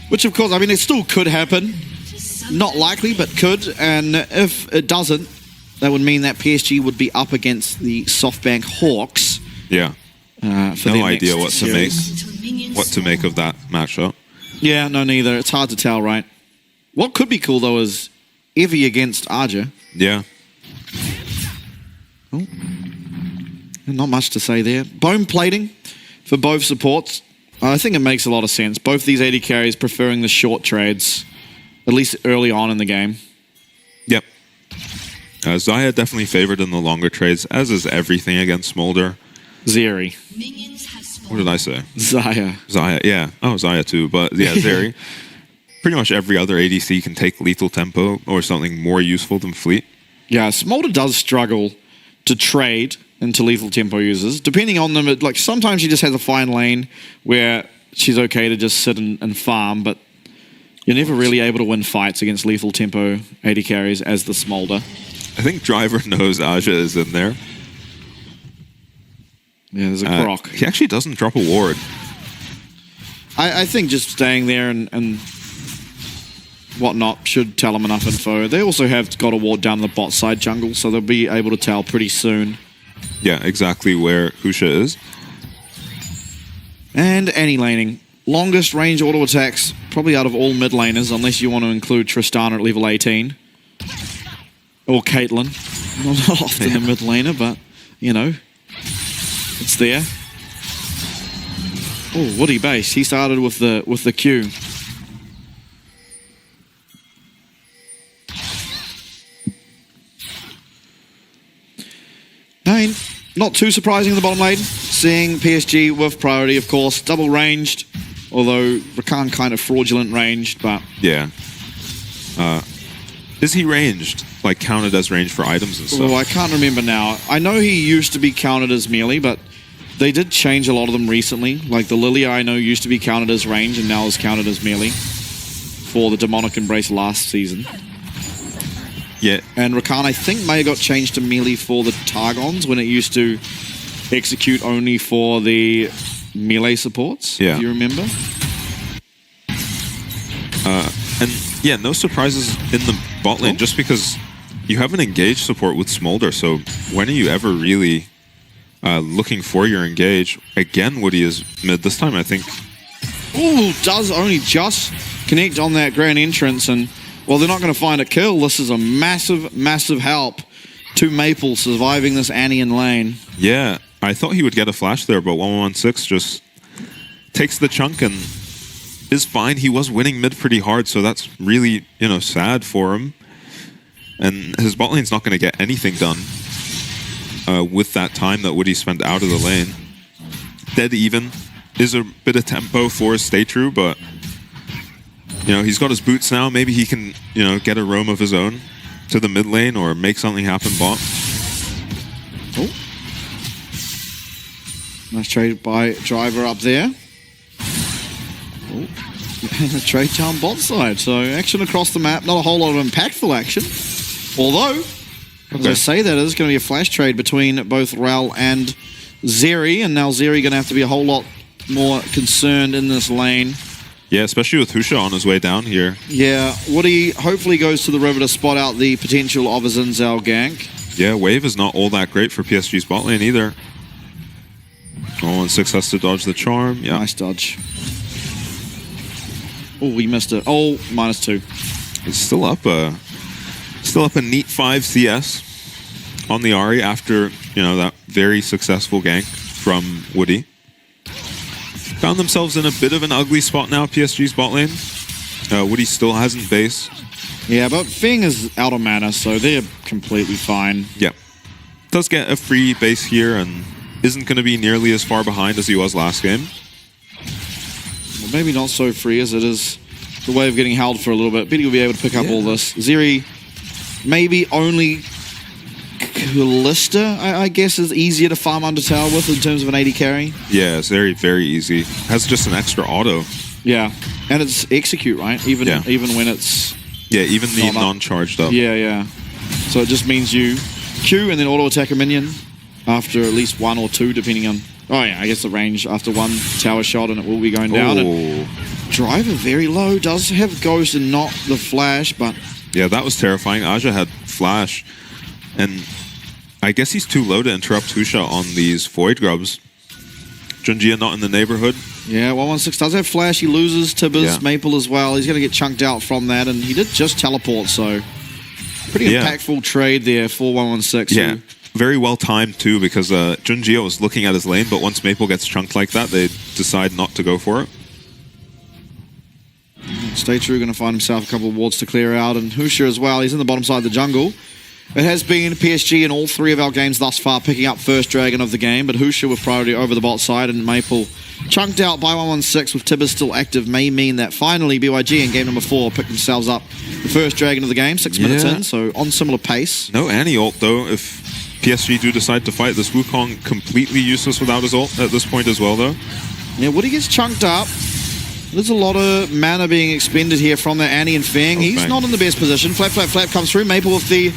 Which, of course, I mean, it still could happen. Not likely, but could. And if it doesn't, that would mean that PSG would be up against the SoftBank Hawks. Yeah. For no idea what to make of that matchup. Yeah, no, neither. It's hard to tell, right? What could be cool, though, is Evie against Arja. Yeah. Oh. Not much to say there. Bone plating for both supports. I think it makes a lot of sense. Both these AD carries preferring the short trades, at least early on in the game. Yep. Xayah definitely favored in the longer trades, as is everything against Smolder. Zeri. What did I say? Xayah. Xayah, yeah. Oh, Xayah too, but yeah, Zeri. Pretty much every other ADC can take lethal tempo or something more useful than Fleet. Yeah, Smolder does struggle to trade into lethal tempo users. Depending on them, like sometimes she just has a fine lane where she's okay to just sit and farm, but you're never really able to win fights against lethal tempo AD carries as the Smolder. I think Driver knows Aja is in there. Yeah, there's a Grok. He actually doesn't drop a ward. I think just staying there and whatnot should tell them enough info. They also have got a ward down the bot side jungle, so they'll be able to tell pretty soon. Yeah, exactly where Husha is. And Annie laning. Longest range auto attacks, probably out of all mid laners, unless you want to include Tristana at level 18. Or Caitlyn. Not often a mid laner, but, you know, it's there. Oh, Woody base. He started with the Q. Not too surprising in the bottom lane. Seeing PSG with priority, of course. Double ranged. Although Rakan kind of fraudulent ranged, but... Yeah. Is he ranged? Like counted as ranged for items and stuff? Oh, I can't remember now. I know he used to be counted as melee, but they did change a lot of them recently. Like the Lilia I know used to be counted as range and now is counted as melee. For the Demonic Embrace last season. Yeah. And Rakan, I think, may have got changed to melee for the Targons when it used to execute only for the melee supports, if you remember. And yeah, no surprises in the bot lane, just because you have an engaged support with Smolder, so when are you ever really looking for your engage? Again, Woody is mid this time, I think. Ooh, does only just connect on that grand entrance, and well, they're not going to find a kill. This is a massive, massive help to Maple surviving this Annie in lane. Yeah, I thought he would get a flash there, but 116 just takes the chunk and is fine. He was winning mid pretty hard, so that's really, you know, sad for him. And his bot lane's not going to get anything done with that time that Woody spent out of the lane. Dead even is a bit of tempo for Stage2, but you know, he's got his boots now. Maybe he can, you know, get a roam of his own to the mid lane or make something happen bot. Oh. Nice trade by Driver up there. Oh. And a trade down bot side. So action across the map. Not a whole lot of impactful action. Although, as I say, that is going to be a flash trade between both Rel and Zeri. And now Zeri going to have to be a whole lot more concerned in this lane. Yeah, especially with Husha on his way down here. Yeah, Woody hopefully goes to the river to spot out the potential of a Xin Zhao gank. Yeah, wave is not all that great for PSG's bot lane either. 116 has to dodge the charm. Yeah. Nice dodge. Oh, we missed it. Oh, -2. He's still up a neat 5 CS on the Ahri after, you know, that very successful gank from Woody. Found themselves in a bit of an ugly spot now, PSG's bot lane. Woody still hasn't based. Yeah, but Feng is out of mana, so they're completely fine. Yeah. Does get a free base here and isn't going to be nearly as far behind as he was last game. Well, maybe not so free as it is the way of getting held for a little bit. Pity will be able to pick up all this. Zeri, maybe only Kalista, I guess, is easier to farm under tower with in terms of an AD carry. Yeah, it's very, very easy. Has just an extra auto. Yeah, and it's execute, right? Even when it's... Yeah, even the non-charged up. Yeah, yeah. So it just means you Q and then auto attack a minion. after at least 1 or 2, depending on... Oh, yeah, I guess the range after 1 tower shot, and it will be going down. And Driver very low, does have Ghost and not the Flash, but... Yeah, that was terrifying. Aja had Flash, and I guess he's too low to interrupt Husha on these Void Grubs. Junjia not in the neighborhood. Yeah, 116 does have Flash. He loses Tibbers, Maple as well. He's going to get chunked out from that, and he did just teleport, so pretty impactful trade there for 116. Yeah, very well timed too, because Junjia was looking at his lane, but once Maple gets chunked like that, they decide not to go for it. Stage2 going to find himself a couple of wards to clear out, and Husha as well. He's in the bottom side of the jungle. It has been PSG in all 3 of our games thus far picking up first dragon of the game, but Husha with priority over the bot side, and Maple chunked out by 116 with Tibbers still active may mean that finally BYG in game number 4 picked themselves up the first dragon of the game, 6 minutes in, so on similar pace. No Annie ult though, if PSG do decide to fight. This Wukong completely useless without his ult at this point as well though. Yeah, Woody gets chunked up. There's a lot of mana being expended here from the Annie and Fang. He's not in the best position. Flap, flap, flap comes through. Maple with the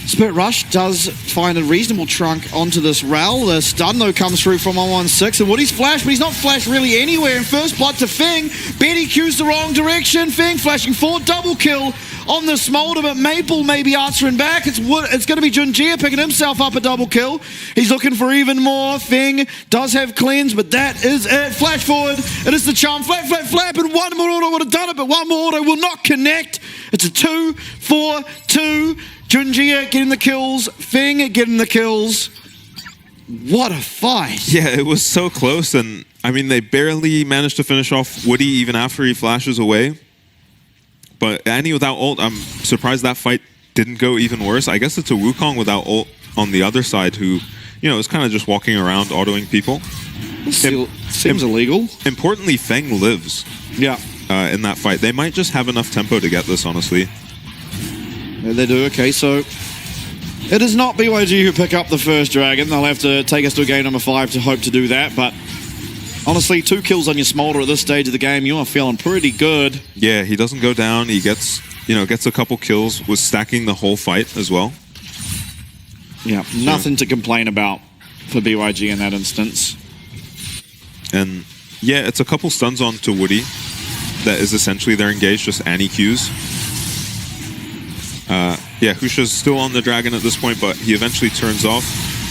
Spirit Rush does find a reasonable trunk onto this Rel. The stun, though, comes through from 116. And Woody's flashed, but he's not flashed really anywhere. And first blood to Feng. Betty Q's the wrong direction. Feng flashing forward. Double kill on the Smolder, but Maple may be answering back. It's going to be Junjia picking himself up a double kill. He's looking for even more. Feng does have cleanse, but that is it. Flash forward. It is the charm. Flap, flap, flap. And one more auto would have done it, but one more auto will not connect. It's a 2-4-2. Junjia getting the kills, Feng getting the kills. What a fight. Yeah, it was so close, and I mean, they barely managed to finish off Woody even after he flashes away. But Annie without ult, I'm surprised that fight didn't go even worse. I guess it's a Wukong without ult on the other side who, you know, is kind of just walking around autoing people. Seems illegal. Importantly, Feng lives in that fight. They might just have enough tempo to get this, honestly. Yeah, they do. Okay, so it is not BYG who pick up the first dragon. They'll have to take us to game number 5 to hope to do that. But honestly, 2 kills on your Smolder at this stage of the game, you are feeling pretty good. Yeah, he doesn't go down. He gets a couple kills, was stacking the whole fight as well. Yeah, nothing to complain about for BYG in that instance. And yeah, it's a couple stuns on to Woody. That is essentially their engage, just Annie Qs. Yeah, Husha's still on the dragon at this point, but he eventually turns off.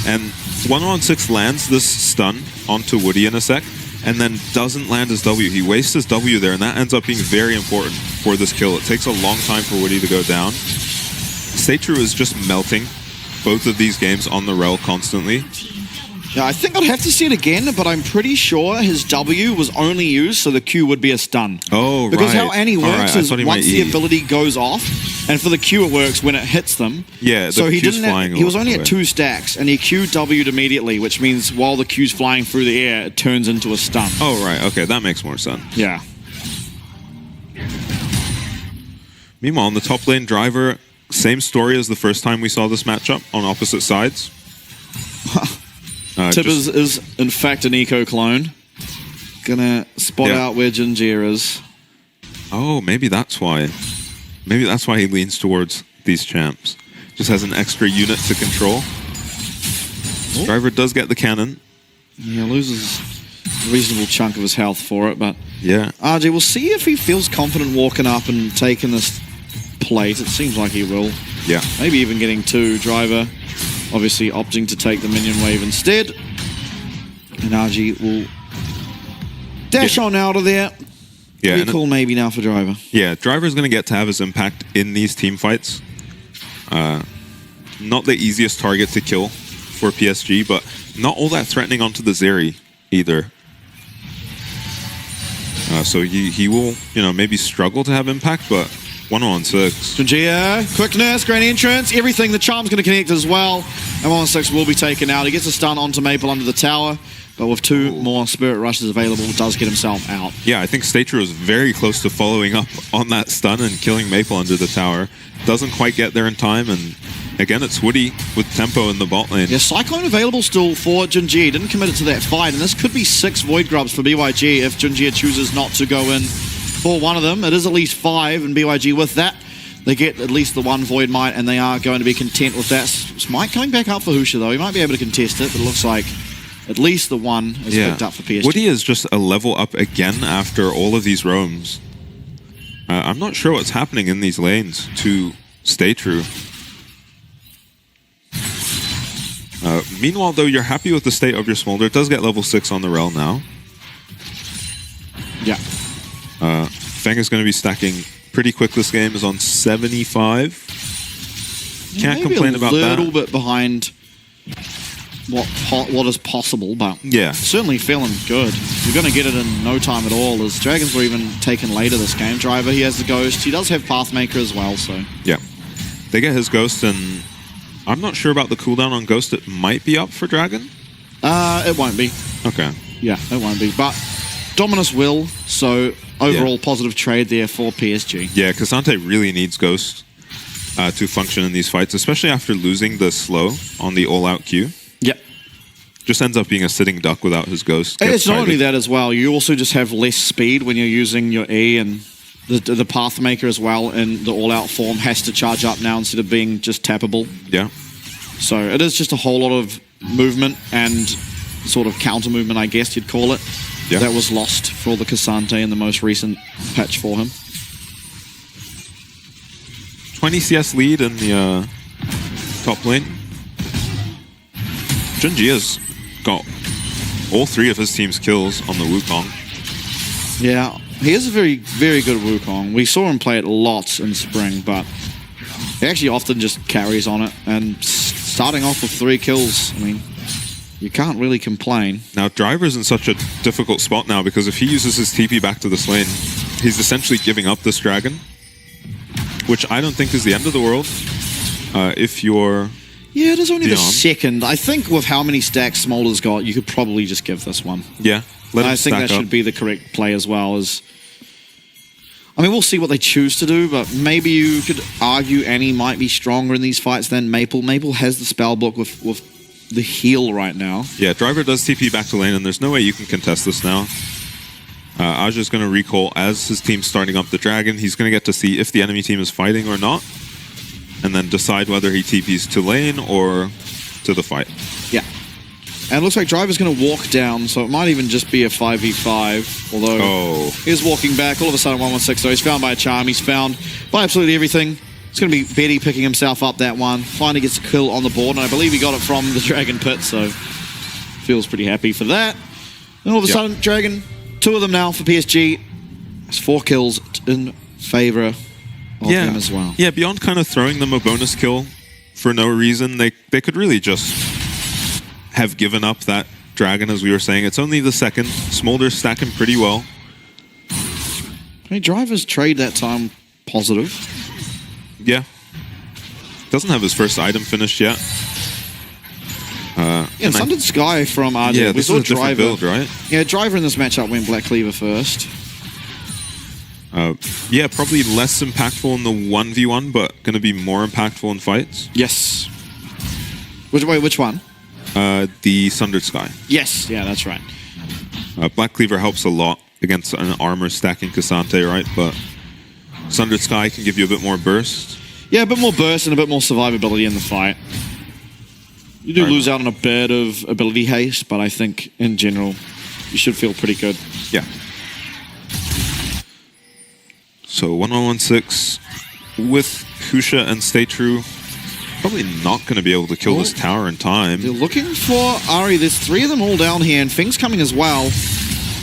And 116 lands this stun onto Woody in a sec, and then doesn't land his W. He wastes his W there, and that ends up being very important for this kill. It takes a long time for Woody to go down. Stage2 is just melting both of these games on the Rel constantly. Yeah, I think I'd have to see it again, but I'm pretty sure his W was only used so the Q would be a stun. Oh, because right. how Annie works is once the ability goes off, and for the Q it works when it hits them. Yeah, so he Q's flying he was only at 2 stacks, and he Q W'd immediately, which means while the Q's flying through the air, it turns into a stun. Oh, right. Okay, that makes more sense. Yeah. Meanwhile, on the top lane, Driver, same story as the first time we saw this matchup on opposite sides. Tibbers is, in fact, an eco clone. Gonna spot out where Junjia is. Oh, maybe that's why. Maybe that's why he leans towards these champs. Just has an extra unit to control. Oh. Driver does get the cannon. Yeah, loses a reasonable chunk of his health for it, but... Yeah. RJ, we'll see if he feels confident walking up and taking this plate. It seems like he will. Yeah. Maybe even getting 2. Driver obviously opting to take the minion wave instead. And RG will dash on out of there. Yeah. Recall maybe now for Driver. Yeah, Driver's going to get to have his impact in these team fights. Not the easiest target to kill for PSG, but not all that threatening onto the Zeri either. So he will, maybe struggle to have impact, but 116. Junjia, quickness, great entrance, everything. The charm's going to connect as well. And 116 will be taken out. He gets a stun onto Maple under the tower, but with 2 more Spirit Rushes available, does get himself out. Yeah, I think Stage2 was very close to following up on that stun and killing Maple under the tower. Doesn't quite get there in time, and again, it's Woody with tempo in the bot lane. Yeah, Cyclone available still for Junjia. Didn't commit it to that fight, and this could be 6 Void Grubs for BYG if Junjia chooses not to go in for one of them. It is at least 5, and BYG with that They get at least the one Void Might, and they are going to be content with that. Smite coming back up for Husha, though. He might be able to contest it, but it looks like at least the one is picked up for PSG. Woody is just a level up again after all of these roams. I'm not sure what's happening in these lanes to stay true. Meanwhile, though, you're happy with the state of your Smolder. It does get level 6 on the Rel now. Yeah. Feng is going to be stacking pretty quick this game, is on 75. Can't complain about that. A little bit behind what is possible, but yeah, certainly feeling good. You're going to get it in no time at all, as Dragons were even taken later this game. Driver, he has the Ghost. He does have Pathmaker as well, so... Yeah. They get his Ghost, and I'm not sure about the cooldown on Ghost. It might be up for Dragon? It won't be. Okay. Yeah, it won't be. But Dominus will, so overall positive trade there for PSG. Yeah, Cassante really needs Ghost to function in these fights, especially after losing the slow on the all-out Q. Yep. Just ends up being a sitting duck without his Ghost. It's not only that as well. You also just have less speed when you're using your E, and the Pathmaker as well in the all-out form has to charge up now instead of being just tappable. Yeah. So it is just a whole lot of movement and sort of counter movement, I guess you'd call it. Yeah. That was lost for the Cassante in the most recent patch for him. 20 CS lead in the top lane. Junji has got all 3 of his team's kills on the Wukong. Yeah, he is a very, very good Wukong. We saw him play it lots in spring, but he actually often just carries on it. And starting off with 3 kills, I mean, you can't really complain. Now, Driver's in such a difficult spot now, because if he uses his TP back to this lane, he's essentially giving up this dragon, which I don't think is the end of the world if you're... Yeah, it is only Dion. the second. I think with how many stacks Smolder's got, you could probably just give this one. Yeah, let him I think that stack up. should be the correct play as well. As I mean, we'll see what they choose to do, but maybe you could argue Annie might be stronger in these fights than Maple. Maple has the spell book with the heal right now. Yeah, Driver does TP back to lane, and there's no way you can contest this now. Aja's going to recall as his team's starting up the dragon. He's going to get to see if the enemy team is fighting or not, and then decide whether he TPs to lane or to the fight. Yeah. And it looks like Driver's going to walk down, so it might even just be a 5v5, although he's walking back. All of a sudden, 116, so he's found by a charm. He's found by absolutely everything. It's going to be Betty picking himself up that one. Finally gets a kill on the board, and I believe he got it from the Dragon Pit, so feels pretty happy for that. And all of a sudden, Dragon, 2 of them now for PSG. It's 4 kills in favor of him as well. Yeah, beyond kind of throwing them a bonus kill for no reason, they could really just have given up that dragon, as we were saying. It's only the second. Smolder's stacking pretty well. Hey, Driver's trade that time positive. Yeah. Doesn't have his first item finished yet. Yeah, Sundered Sky from RD. Yeah, this is a different build, right? Yeah, Driver in this matchup went Black Cleaver first. Yeah, probably less impactful in the 1v1, but going to be more impactful in fights. Yes. Which one? The Sundered Sky. Yes, yeah, that's right. Black Cleaver helps a lot against an armor stacking Cassante, right? But Sundered Sky can give you a bit more burst. Yeah, a bit more burst and a bit more survivability in the fight. You do lose out on a bit of ability haste, but I think in general, you should feel pretty good. Yeah. So 1116 with Husha and Stay True. Probably not going to be able to kill this tower in time. They're looking for Ari. There's 3 of them all down here, and Fing's coming as well.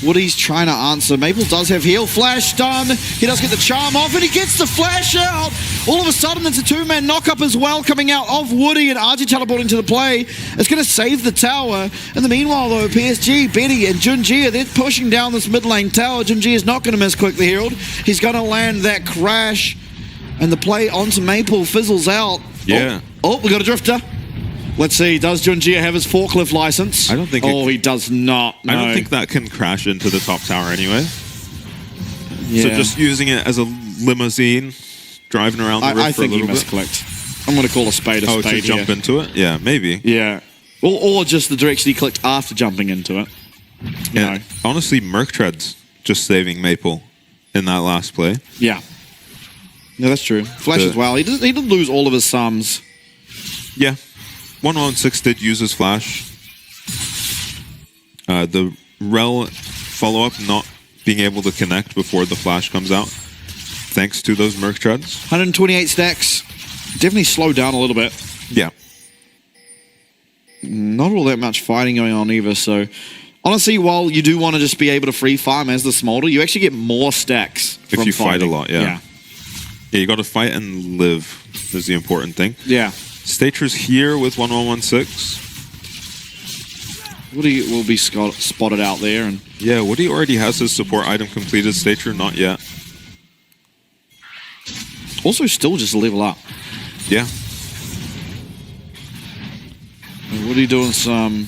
Woody's trying to answer. Maple does have heal. Flash done. He does get the charm off, and he gets the flash out. All of a sudden, it's a 2-man knock-up as well coming out of Woody, and RG teleporting to the play. It's going to save the tower. In the meanwhile, though, PSG, Betty, and Junji, they're pushing down this mid-lane tower. Junji is not going to miss quickly healed. He's going to land that crash, and the play onto Maple fizzles out. Yeah. Oh, we got a drifter. Let's see, does Junjia have his forklift license? I don't think he does not. No. I don't think that can crash into the top tower anyway. Yeah. So just using it as a limousine, driving around the roof for a little bit. I think he misclicked. I'm going to call a spade to jump into it? Yeah, maybe. Yeah. Or just the direction he clicked after jumping into it. You know. Honestly, Merc Tread's just saving Maple in that last play. Yeah. Yeah, that's true. Flash as well. He didn't lose all of his sums. Yeah. 116 did use his flash. The Rel follow-up not being able to connect before the flash comes out, thanks to those Merc Treads. 128 stacks. Definitely slowed down a little bit. Yeah. Not all that much fighting going on either, so... Honestly, while you do want to just be able to free farm as the Smolder, you actually get more stacks if you fight a fighting. lot, yeah. Yeah, you got to fight and live is the important thing. Yeah. Stage2's here with 1116. Woody will be spotted out there. And yeah, Woody already has his support item completed. Stage2 not yet. also still just level up. Yeah. And Woody doing some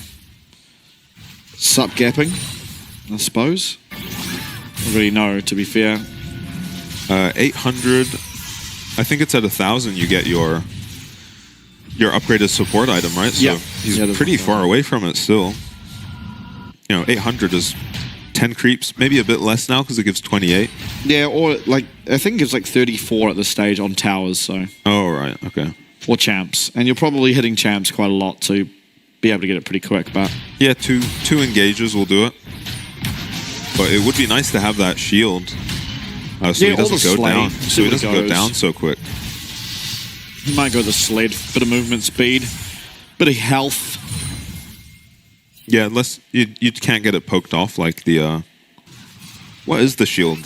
sup gapping, I suppose. I don't really know, to be fair. 800. I think it's at 1,000 you get your upgraded support item, right? So yeah. he's pretty far away from it still. You know, 800 is 10 creeps, maybe a bit less now because it gives 28. Yeah, or like, I think it gives like 34 at this stage on towers, so. Oh, right, okay. Or champs. And you're probably hitting champs quite a lot to be able to get it pretty quick, but. Yeah, two engages will do it. But it would be nice to have that shield. So yeah, he doesn't go down. So he doesn't go down so quick. He might go the sled, bit of movement speed, bit of health. Yeah, unless you can't get it poked off like the what is the shield?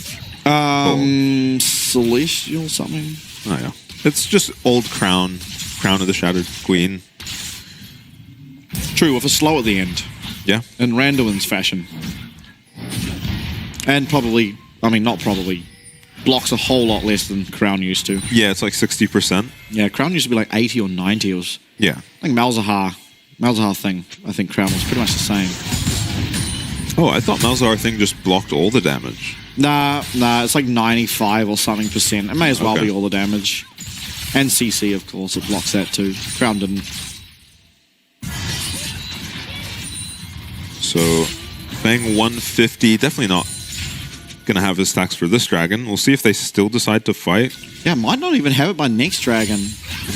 Celestial something. Oh yeah. It's just old crown of the Shattered Queen. True, with a slow at the end. Yeah. In Randuin's fashion. And probably, I mean not probably, blocks a whole lot less than Crown used to. Yeah, it's like 60%. Yeah, Crown used to be like 80 or 90. It was, yeah. I think Malzahar thing, I think Crown was pretty much the same. Oh, I thought Malzahar thing just blocked all the damage. Nah, it's like 95 or something %. It may as well be all the damage. And CC, of course, it blocks that too. Crown didn't. So, Fang 150, definitely not going to have his stacks for this dragon. We'll see if they still decide to fight. Yeah, might not even have it by next dragon.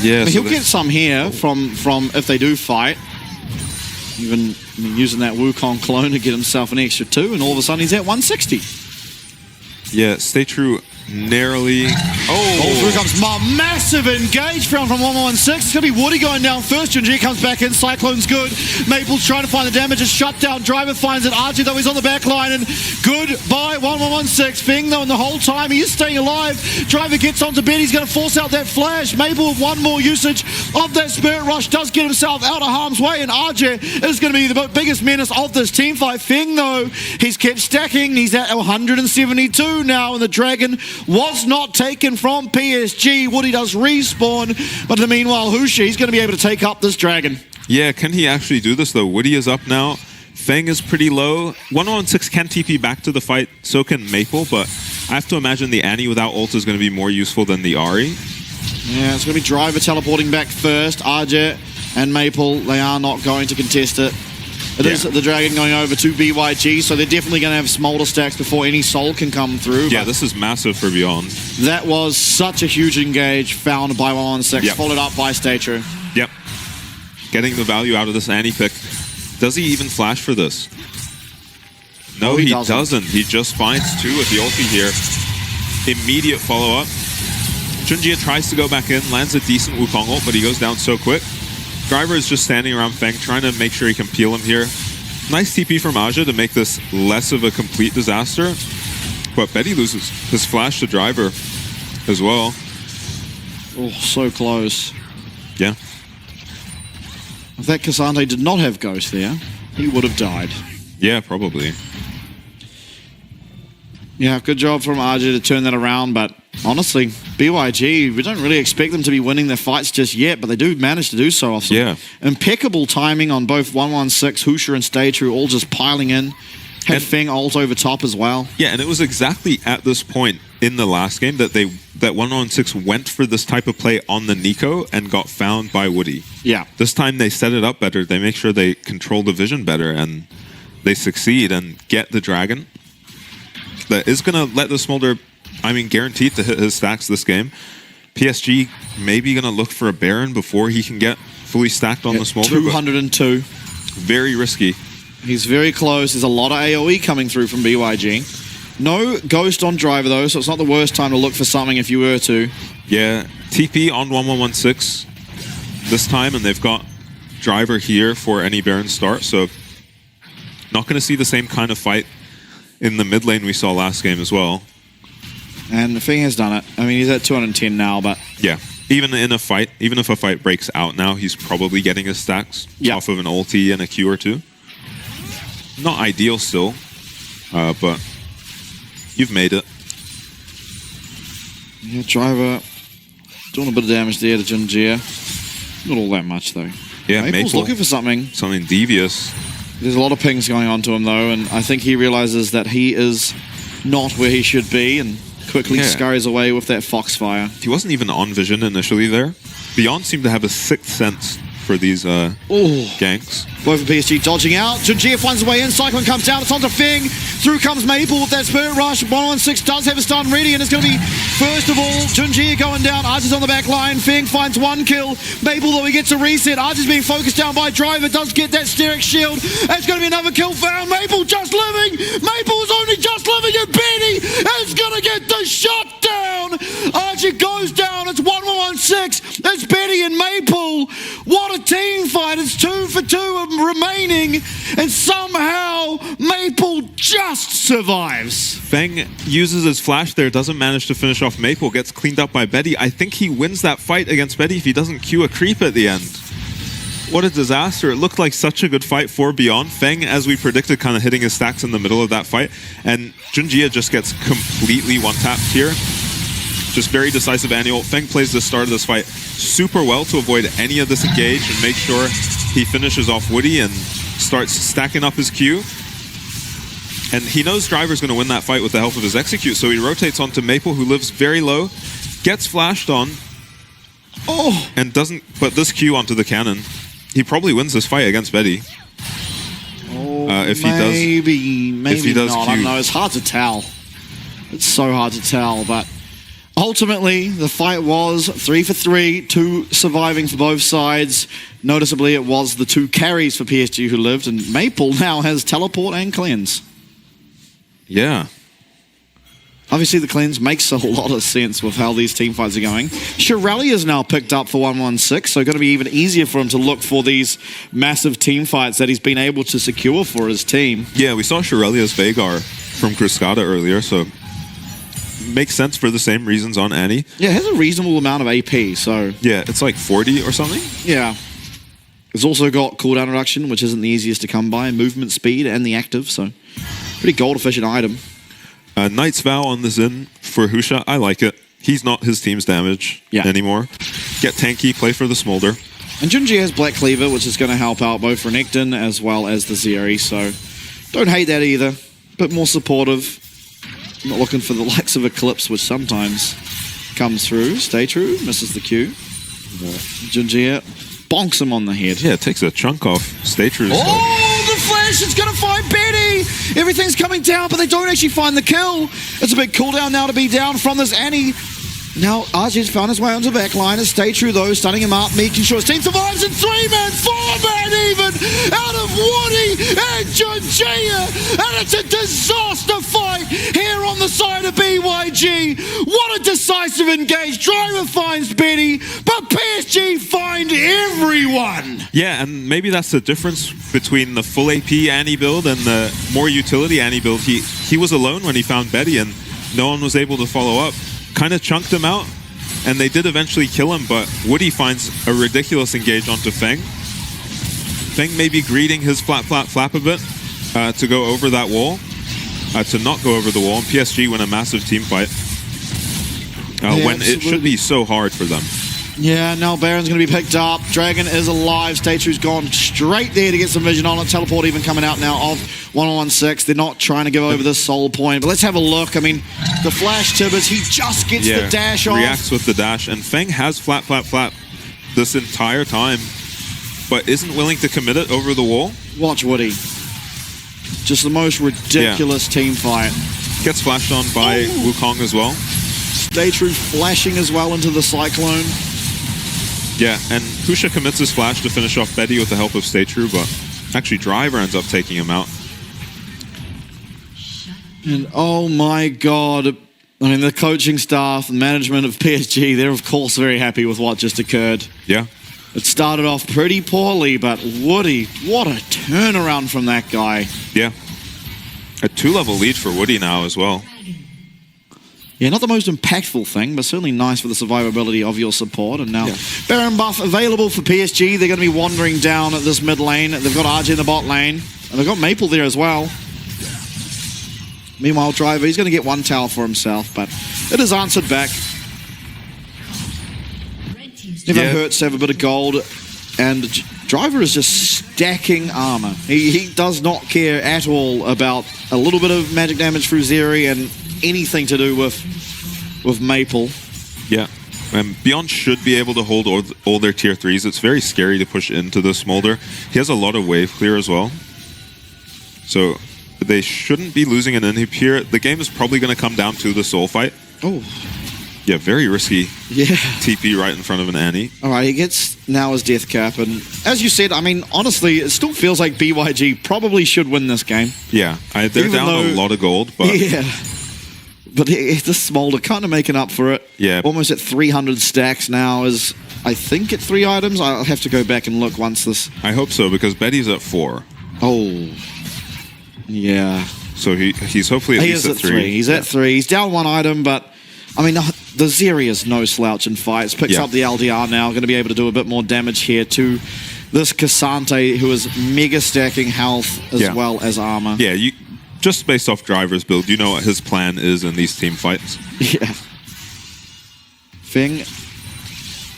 Yeah, I mean, he'll get some here from if they do fight. Even using that Wukong clone to get himself an extra 2, and all of a sudden he's at 160. Yeah, stay true. Narrowly. Oh, through comes massive engage from 1116. It's going to be Woody going down first. Junji comes back in. Cyclone's good. Maple's trying to find the damage. A shutdown. Driver finds it. Archie, though, he's on the back line. And goodbye, 1116. Fing, though, and the whole time he is staying alive. Driver gets onto bed. He's going to force out that flash. Maple with one more usage of that Spirit Rush does get himself out of harm's way. And RJ is going to be the biggest menace of this team fight. Fing, though, he's kept stacking. He's at 172 now. And the Dragon was not taken from PSG. Woody does respawn, but in the meanwhile, Hushi, he's going to be able to take up this dragon. Yeah, can he actually do this though? Woody is up now. Feng is pretty low. 116 can TP back to the fight, so can Maple, but I have to imagine the Annie without ult is going to be more useful than the Ahri. Yeah, it's going to be Driver teleporting back first. RJ and Maple, they are not going to contest it. It is the Dragon going over to BYG, so they're definitely going to have Smolder stacks before any Soul can come through. Yeah, this is massive for Beyond. That was such a huge engage found by 116, followed up by Stage2. Yep. Getting the value out of this Annie pick. Does he even flash for this? No, he doesn't. He just finds 2 with the ulti here. Immediate follow-up. Junjie tries to go back in, lands a decent Wukong ult, but he goes down so quick. Driver is just standing around Feng, trying to make sure he can peel him here. Nice TP from Aja to make this less of a complete disaster. But Betty loses his flash to Driver as well. Oh, so close. Yeah. If that Cassandre did not have Ghost there, he would have died. Yeah, probably. Yeah, good job from RJ to turn that around, but honestly, BYG, we don't really expect them to be winning their fights just yet, but they do manage to do so off some impeccable timing on both 116, Husha, and Stage2, all just piling in. Had Feng ult over top as well. Yeah, and it was exactly at this point in the last game that 116 went for this type of play on the Nico and got found by Woody. Yeah. This time they set it up better. They make sure they control the vision better, and they succeed and get the Dragon. That is going to let the Smolder I mean, guaranteed to hit his stacks this game. PSG maybe going to look for a Baron before he can get fully stacked on the Smolder. 202. Very risky. He's very close. There's a lot of AoE coming through from BYG. No Ghost on Driver, though, so it's not the worst time to look for something if you were to. Yeah, TP on 1116 this time, and they've got Driver here for any Baron start, so not going to see the same kind of fight in the mid lane we saw last game as well. And Feng has done it. I mean, he's at 210 now, but... Yeah, even in a fight, even if a fight breaks out now, he's probably getting his stacks off of an ulti and a Q or two. Not ideal still, but you've made it. Yeah, Driver doing a bit of damage there to Junjie. Not all that much, though. Yeah, Maple's Maple, looking for something. something devious. There's a lot of pings going on to him, though, and I think he realizes that he is not where he should be and quickly scurries away with that Foxfire. He wasn't even on vision initially there. Beyond seemed to have a sixth sense for these ganks. Both of PSG dodging out. Junjie finds a way in. Cyclone comes down. It's onto Feng. Through comes Maple with that Spirit Rush. 116 does have a stun ready, and it's going to be, first of all, Junjie going down. Archer's on the back line. Feng finds one kill. Maple, though, he gets a reset. Archer's being focused down by Driver. Does get that Steric Shield. It's going to be another kill found. Maple just living. Maple is only just living, and Benny is going to get the shot down. Archer goes down. It's 116. It's Benny and Maple. What a team fight. It's 2 for 2 remaining, and somehow Maple just survives. Feng uses his flash there, doesn't manage to finish off Maple, gets cleaned up by Betty. I think he wins that fight against Betty if he doesn't queue a creep at the end. What a disaster. It looked like such a good fight for Beyond. Feng, as we predicted, kind of hitting his stacks in the middle of that fight, and Junjie just gets completely one-tapped here. Just very decisive annual. Feng plays the start of this fight super well to avoid any of this engage and make sure he finishes off Woody and starts stacking up his Q. And he knows Driver's going to win that fight with the help of his execute, so he rotates onto Maple, who lives very low, gets flashed on, and doesn't put this Q onto the cannon. He probably wins this fight against Betty. If Maybe he does not. Q. I don't know. It's hard to tell. It's so hard to tell, but ultimately, the fight was 3 for 3, 2 surviving for both sides. Noticeably, it was the 2 carries for PSG who lived, and Maple now has teleport and cleanse. Yeah. Obviously, the cleanse makes a lot of sense with how these team fights are going. Shirelli is now picked up for 116, so going to be even easier for him to look for these massive team fights that he's been able to secure for his team. Yeah, we saw Shirelia's Vagar from Griscata earlier, so makes sense for the same reasons on Annie. Yeah, it has a reasonable amount of AP, so... Yeah, it's like 40 or something. Yeah. It's also got cooldown reduction, which isn't the easiest to come by, movement speed, and the active, so pretty gold-efficient item. Knight's Vow on the Xin for Husha. I like it. He's not his team's damage anymore. Get tanky, play for the Smolder. And Junjie has Black Cleaver, which is going to help out both Renekton as well as the Zeri, so don't hate that either. Bit more supportive. Not looking for the likes of Eclipse, which sometimes comes through. Stay true, misses the Q. Junjie bonks him on the head. Yeah, it takes a chunk off Statru's. Oh, the flash is going to find Betty! Everything's coming down, but they don't actually find the kill. It's a big cooldown now to be down from this Annie. Now, Archie's found his way onto the back line. Stay true, though, stunning him up, making sure his team survives in 3-man, 4-man even, out of Woody and Junjie. And it's a disaster fight here on the side of BYG. What a decisive engage. Driver finds Betty, but PSG find everyone. Yeah, and maybe that's the difference between the full AP Annie build and the more utility Annie build. He was alone when he found Betty, and no one was able to follow up. Kind of chunked him out, and they did eventually kill him, but Woody finds a ridiculous engage onto Feng. Feng may be greeting his flap a bit to go over that wall, to not go over the wall, and PSG win a massive team fight when it should be so hard for them. Yeah, now Baron's going to be picked up. Dragon is alive. Statru's gone straight there to get some vision on it. Teleport even coming out now of 116. They're not trying to give over this soul point, but let's have a look. I mean, the flash Tibbers, he just gets the dash off. Reacts with the dash, and Feng has flap this entire time, but isn't willing to commit it over the wall. Watch Woody. Just the most ridiculous team fight. Gets flashed on by Wukong as well. Stage2 flashing as well into the Cyclone. Yeah, and Husha commits his flash to finish off Betty with the help of Stage2, but actually Driver ends up taking him out. And oh my god, I mean, the coaching staff and management of PSG, they're of course very happy with what just occurred. Yeah. It started off pretty poorly, but Woody, what a turnaround from that guy. Yeah. A 2-level lead for Woody now as well. Yeah, not the most impactful thing, but certainly nice for the survivability of your support. And now Baron buff available for PSG. They're going to be wandering down at this mid lane. They've got RJ in the bot lane. And they've got Maple there as well. Meanwhile, Driver, he's going to get one tower for himself, but it is answered back. Never hurts to have a bit of gold. And Driver is just stacking armor. He does not care at all about a little bit of magic damage through Zeri and anything to do with Maple. Yeah. And Beyond should be able to hold all their tier 3s. It's very scary to push into the Smolder. He has a lot of wave clear as well. So they shouldn't be losing an inhib here. The game is probably going to come down to the soul fight. Oh. Yeah, very risky. Yeah. TP right in front of an Annie. All right, he gets now his death cap. And as you said, I mean, honestly, it still feels like BYG probably should win this game. Yeah, they're down a lot of gold, but... Yeah. But the Smolder kind of making up for it. Yeah. Almost at 300 stacks now is, I think, at 3 items. I'll have to go back and look once this... I hope so, because Betty's at 4. Oh. Yeah. So he's hopefully at least at 3. He's at 3. He's down 1 item, but, I mean, the Zeri is no slouch in fights. Picks up the LDR now. Going to be able to do a bit more damage here to this Cassante, who is mega stacking health as well as armor. Yeah, just based off Driver's build, you know what his plan is in these team fights. Yeah. Feng,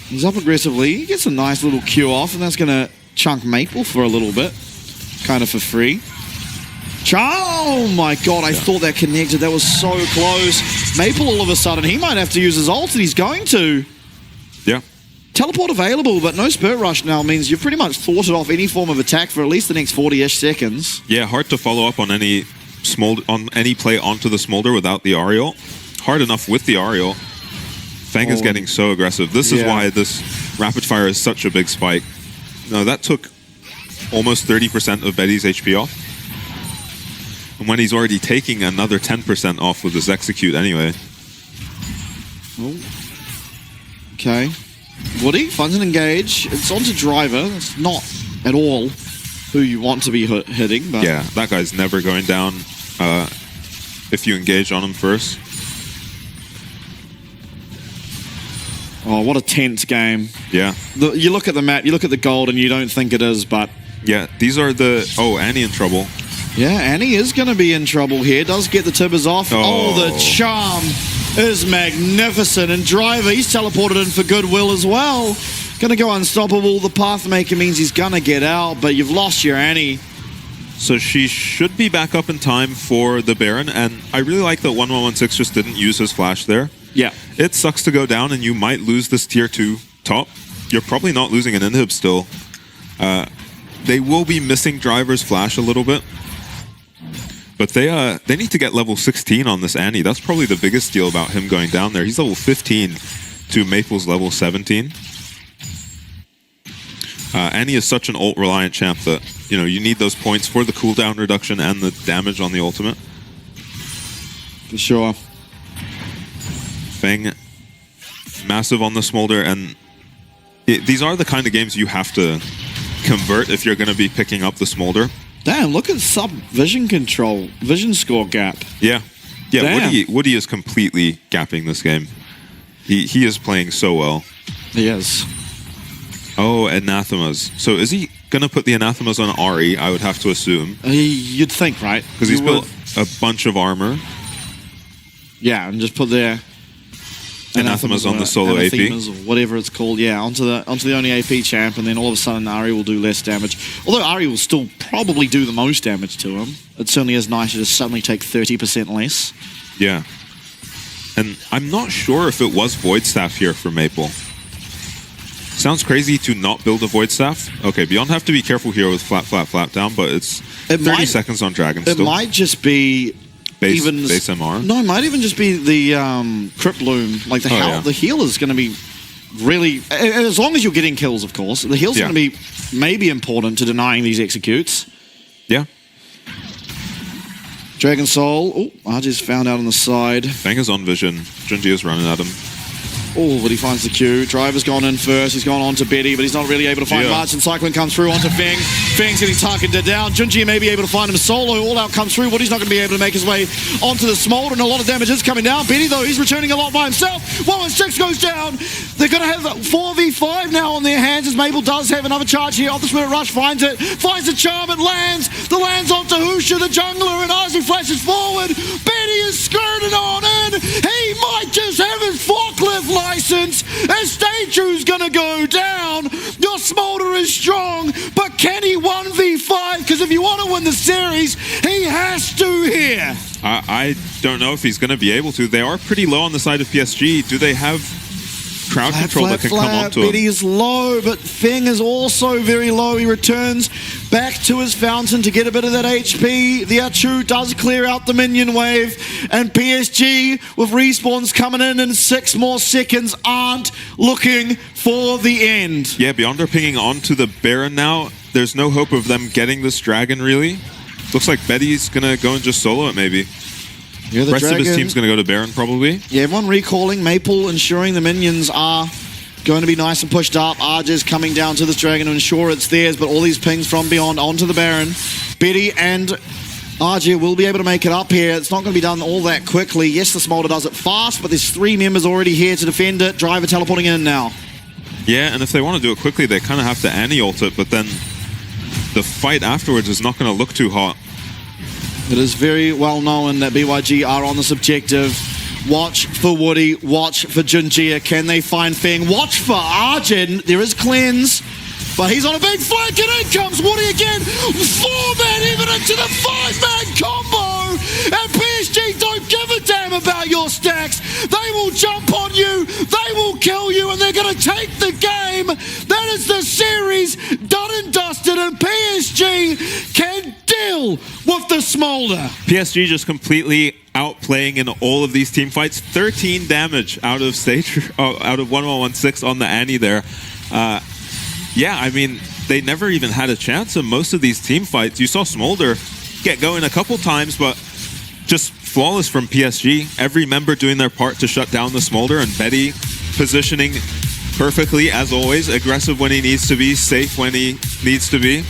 he's up aggressively. He gets a nice little Q off, and that's going to chunk Maple for a little bit. Kind of for free. Oh my god, I thought that connected. That was so close. Maple all of a sudden, he might have to use his ult, and he's going to. Yeah. Teleport available, but no Spirit Rush now means you've pretty much thwarted off any form of attack for at least the next 40-ish seconds. Yeah, hard to follow up on any play onto the Smolder without the Ariel. Hard enough with the Ariel. Feng is getting so aggressive. This is why this rapid fire is such a big spike. No, that took almost 30% of Betty's HP off. And when he's already taking another 10% off with his execute anyway. Oh. Okay. Woody finds an engage. It's onto Driver. It's not at all who you want to be hitting. But yeah, that guy's never going down if you engage on him first. Oh, what a tense game. Yeah. You look at the map, you look at the gold, and you don't think it is, but... Yeah, these are the... Oh, Annie in trouble. Yeah, Annie is going to be in trouble here. Does get the tibbers off. Oh, the charm is magnificent. And Driver, he's teleported in for goodwill as well. Going to go unstoppable. The Pathmaker means he's going to get out, but you've lost your Annie. So she should be back up in time for the Baron, and I really like that 1116 just didn't use his flash there. Yeah. It sucks to go down, and you might lose this tier 2 top. You're probably not losing an inhib still. They will be missing Driver's flash a little bit. But they need to get level 16 on this Annie. That's probably the biggest deal about him going down there. He's level 15 to Maple's level 17. Annie is such an ult-reliant champ that you need those points for the cooldown reduction and the damage on the ultimate. For sure. Feng, massive on the Smolder, and these are the kind of games you have to convert if you're going to be picking up the Smolder. Damn, look at sub-vision control, vision score gap. Yeah. Yeah, Woody is completely gapping this game. He is playing so well. He is. Oh, Anathemas. So is he going to put the Anathemas on Ari, I would have to assume? You'd think, right? Because he's built a bunch of armor. Yeah, and just put their... Anathemas on the solo AP. Or whatever it's called, yeah, onto the only AP champ, and then all of a sudden Ari will do less damage. Although Ari will still probably do the most damage to him. It certainly is nice to just suddenly take 30% less. Yeah. And I'm not sure if it was Void Staff here for Maple. Sounds crazy to not build a Void Staff. Okay, Beyond have to be careful here with flat down, but it's 30 seconds on Dragon still. It might just be base even MR. No, it might even just be the Crypt Loom. Like the heal is going to be really, as long as you're getting kills, of course. The heal's going to be maybe important to denying these executes. Yeah. Dragon Soul. Oh, RJ's found out on the side. Fang is on vision. Junji is running at him. Oh, but he finds the Q. Driver's gone in first. He's gone on to Betty, but he's not really able to find much. And Cyclone comes through onto Feng. Feng's getting targeted down. Junji may be able to find him solo. All Out comes through, but he's not going to be able to make his way onto the Smolder, and a lot of damage is coming down. Betty, though, he's returning a lot by himself. 116 goes down. They're going to have 4v5 now on their hands, as Mabel does have another charge here. Off the Spirit Rush finds it. Finds the charm. It lands. The lands onto Husha, the jungler, and Ozzy flashes forward. Betty is skirting on in. He might just have his forklift license, as Stage2's gonna go down. Your Smolder is strong, but can he 1v5? Because if you want to win the series, he has to here. I don't know if he's going to be able to. They are pretty low on the side of PSG. Do they have crowd control that can come onto him? Betty is low, but Feng is also very low. He returns back to his fountain to get a bit of that HP. The Achu does clear out the minion wave, and PSG, with respawns coming in 6 more seconds, aren't looking for the end. Yeah, Beyond are pinging onto the Baron now. There's no hope of them getting this dragon, really. Looks like Betty's going to go and just solo it, maybe. Yeah, the rest of his team's going to go to Baron, probably. Yeah, everyone recalling. Maple ensuring the minions are going to be nice and pushed up. Arja's coming down to this dragon to ensure it's theirs, but all these pings from Beyond onto the Baron. Betty and Arja will be able to make it up here. It's not going to be done all that quickly. Yes, the Smolder does it fast, but there's 3 members already here to defend it. Driver teleporting in now. Yeah, and if they want to do it quickly, they kind of have to anti-ult it, but then the fight afterwards is not going to look too hot. It is very well known that BYG are on this objective. Watch for Woody, watch for Junjia. Can they find Feng? Watch for Arjun. There is Cleanse, but he's on a big flank, and in comes Woody again. 4-man even into the 5-man combo. And PSG don't give a damn about your stacks. They will jump on you, they will kill you, and they're going to take the game. That is the series done and dusted, and PSG can deal with the Smolder. PSG just completely outplaying in all of these team fights. 13 damage out of out of 1116 on the Annie there. Yeah, I mean, they never even had a chance in most of these team fights. You saw Smolder get going a couple times, but just flawless from PSG. Every member doing their part to shut down the Smolder, and Betty positioning perfectly, as always. Aggressive when he needs to be, safe when he needs to be.